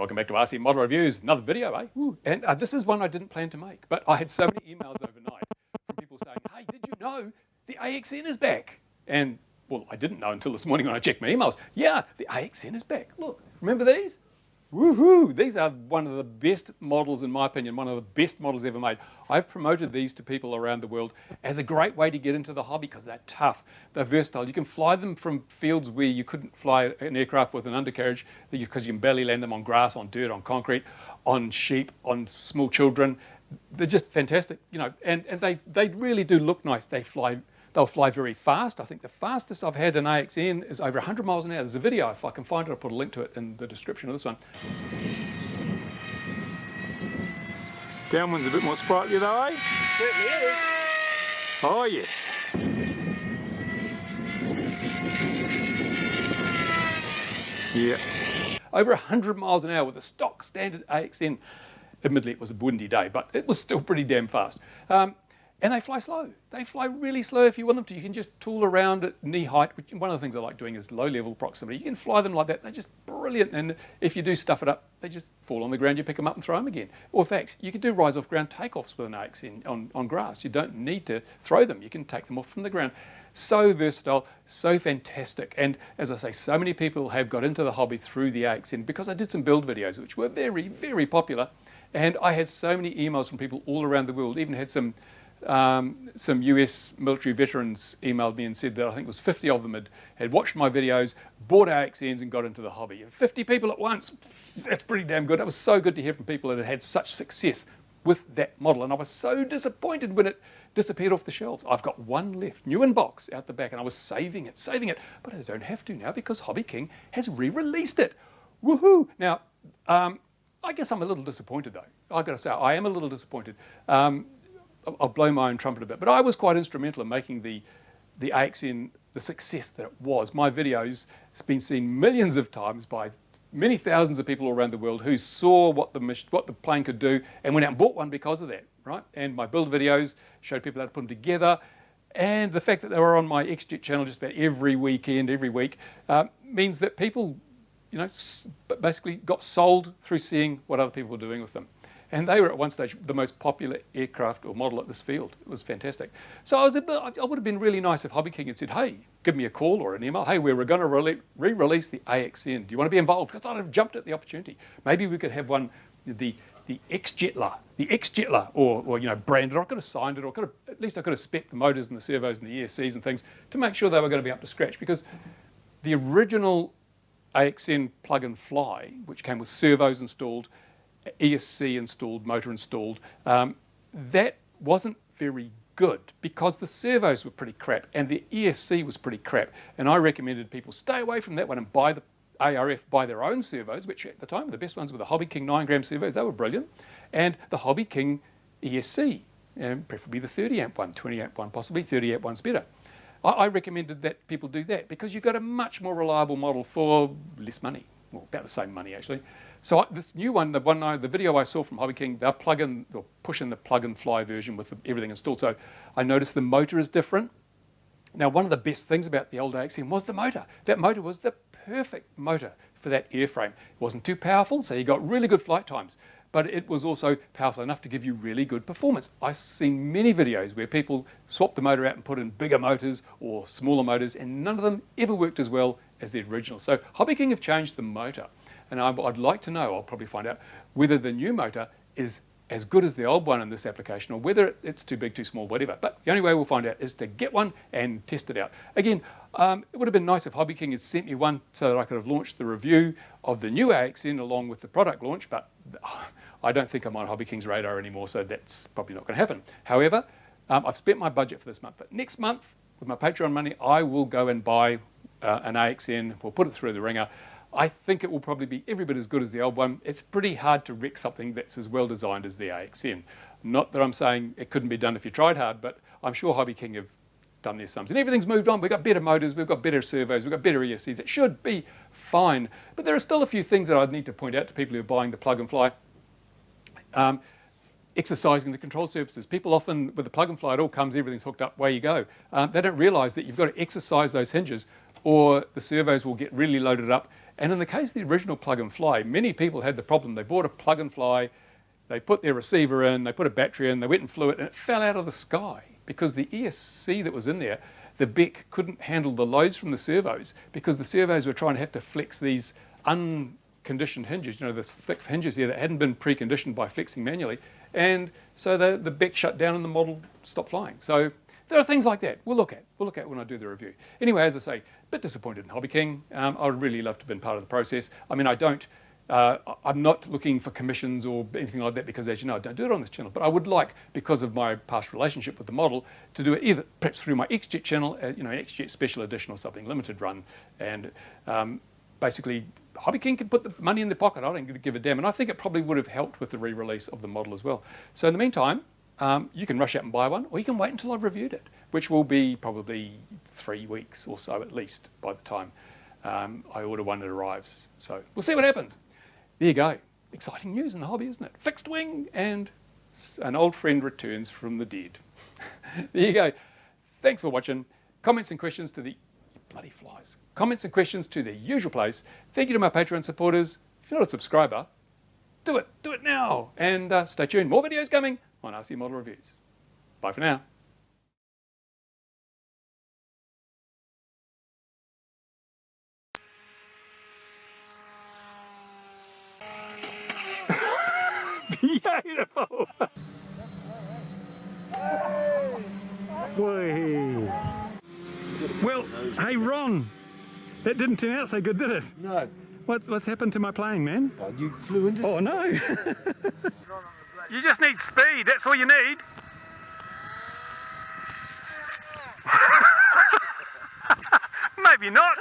welcome back to RC Model Reviews. Another video, eh? Woo. And this is one I didn't plan to make, but I had so many emails overnight from people saying, hey, did you know the AXN is back? And, well, I didn't know until this morning when I checked my emails. Yeah, the AXN is back. Look, remember these? Woohoo! These are one of the best models, in my opinion, one of the best models ever made. I've promoted these to people around the world as a great way to get into the hobby because they're tough, they're versatile. You can fly them from fields where you couldn't fly an aircraft with an undercarriage because you can barely land them on grass, on dirt, on concrete, on sheep, on small children. They're just fantastic, you know, and they really do look nice. They'll fly very fast. I think the fastest I've had an AXN is over 100 miles an hour. There's a video, if I can find it, I'll put a link to it in the description of this one. Down one's a bit more sprightly though, eh? Certainly is. Oh yes. Yeah. Over 100 miles an hour with a stock standard AXN. Admittedly, it was a windy day, but it was still pretty damn fast. And they fly slow. They fly really slow if you want them to. You can just tool around at knee height, which one of the things I like doing is low level proximity. You can fly them like that. They're just brilliant. And if you do stuff it up, they just fall on the ground. You pick them up and throw them again. Or in fact, you can do rise off ground takeoffs with an AXN on grass. You don't need to throw them. You can take them off from the ground. So versatile, so fantastic. And as I say, so many people have got into the hobby through the AXN because I did some build videos, which were very, very popular. And I had so many emails from people all around the world. Even had some US military veterans emailed me and said that I think it was 50 of them had watched my videos, bought AXNs and got into the hobby. 50 people at once, that's pretty damn good. It was so good to hear from people that had had such success with that model. And I was so disappointed when it disappeared off the shelves. I've got one left, new in box out the back, and I was saving it, but I don't have to now because Hobby King has re-released it. Woohoo! Now, I guess I'm a little disappointed though. I've got to say, I am a little disappointed. I'll blow my own trumpet a bit, but I was quite instrumental in making the AXN the success that it was. My videos have been seen millions of times by many thousands of people all around the world who saw what the plane could do and went out and bought one because of that, right? And my build videos showed people how to put them together. And the fact that they were on my XJet channel just about every weekend, every week, means that people, you know, basically got sold through seeing what other people were doing with them. And they were at one stage the most popular aircraft or model at this field. It was fantastic. So I would have been really nice if Hobby King had said, hey, give me a call or an email. Hey, we're going to re-release the AXN. Do you want to be involved? Because I'd have jumped at the opportunity. Maybe we could have one, the ex-Jetler, or you know, branded. I could have signed it, or at least I could have spec'd the motors and the servos and the ESCs and things to make sure they were going to be up to scratch. Because the original AXN plug and fly, which came with servos installed, ESC installed, motor installed, that wasn't very good because the servos were pretty crap and the ESC was pretty crap. And I recommended people stay away from that one and buy the ARF, buy their own servos, which at the time were the best ones were the Hobby King 9-gram servos. They were brilliant. And the Hobby King ESC, and preferably the 30 amp one, 20 amp one, possibly 30 amp one's better. I recommended that people do that because you've got a much more reliable model for less money, well, about the same money actually. So this new one, the video I saw from Hobby King, they're pushing the plug and fly version with everything installed. So I noticed the motor is different. Now, one of the best things about the old AXN was the motor. That motor was the perfect motor for that airframe. It wasn't too powerful, so you got really good flight times, but it was also powerful enough to give you really good performance. I've seen many videos where people swap the motor out and put in bigger motors or smaller motors, and none of them ever worked as well as the original. So Hobby King have changed the motor. And I'd like to know, I'll probably find out, whether the new motor is as good as the old one in this application or whether it's too big, too small, whatever. But the only way we'll find out is to get one and test it out. Again, it would have been nice if Hobby King had sent me one so that I could have launched the review of the new AXN along with the product launch, but I don't think I'm on Hobby King's radar anymore, so that's probably not going to happen. However, I've spent my budget for this month, but next month, with my Patreon money, I will go and buy an AXN. We'll put it through the ringer. I think it will probably be every bit as good as the old one. It's pretty hard to wreck something that's as well designed as the AXN. Not that I'm saying it couldn't be done if you tried hard, but I'm sure Hobby King have done their sums. And everything's moved on. We've got better motors, we've got better servos, we've got better ESCs. It should be fine. But there are still a few things that I'd need to point out to people who are buying the plug and fly. Exercising the control surfaces. People often, with the plug and fly, it all comes, everything's hooked up, away you go. They don't realise that you've got to exercise those hinges or the servos will get really loaded up And in the case of the original plug and fly, many people had the problem. They bought a plug and fly, they put their receiver in, they put a battery in, they went and flew it, and it fell out of the sky because the ESC that was in there, the beck couldn't handle the loads from the servos because the servos were trying to have to flex these unconditioned hinges, you know, the thick hinges here that hadn't been preconditioned by flexing manually. And so the beck shut down and the model stopped flying. So there are things like that we'll look at when I do the review. Anyway, as I say, a bit disappointed in Hobby King. I would really love to have been part of the process. I mean, I'm not looking for commissions or anything like that because, as you know, I don't do it on this channel. But I would like, because of my past relationship with the model, to do it either perhaps through my XJet channel, you know, an XJet special edition or something, limited run. And basically, Hobby King could put the money in their pocket. I don't give a damn. And I think it probably would have helped with the re-release of the model as well. So in the meantime, you can rush out and buy one, or you can wait until I've reviewed it, which will be probably 3 weeks or so at least by the time I order one that arrives. So we'll see what happens. There you go. Exciting news in the hobby, isn't it? Fixed wing and an old friend returns from the dead. There you go. Thanks for watching. Comments and questions to the bloody flies. Comments and questions to the usual place. Thank you to my Patreon supporters. If you're not a subscriber, do it now. And stay tuned. More videos coming on RC Model Reviews. Bye for now. Beautiful. Boy. Well, hey Ron, that didn't turn out so good, did it? No. What's happened to my plane, man? Oh, you flew into... Oh no. You just need speed, that's all you need. Maybe not.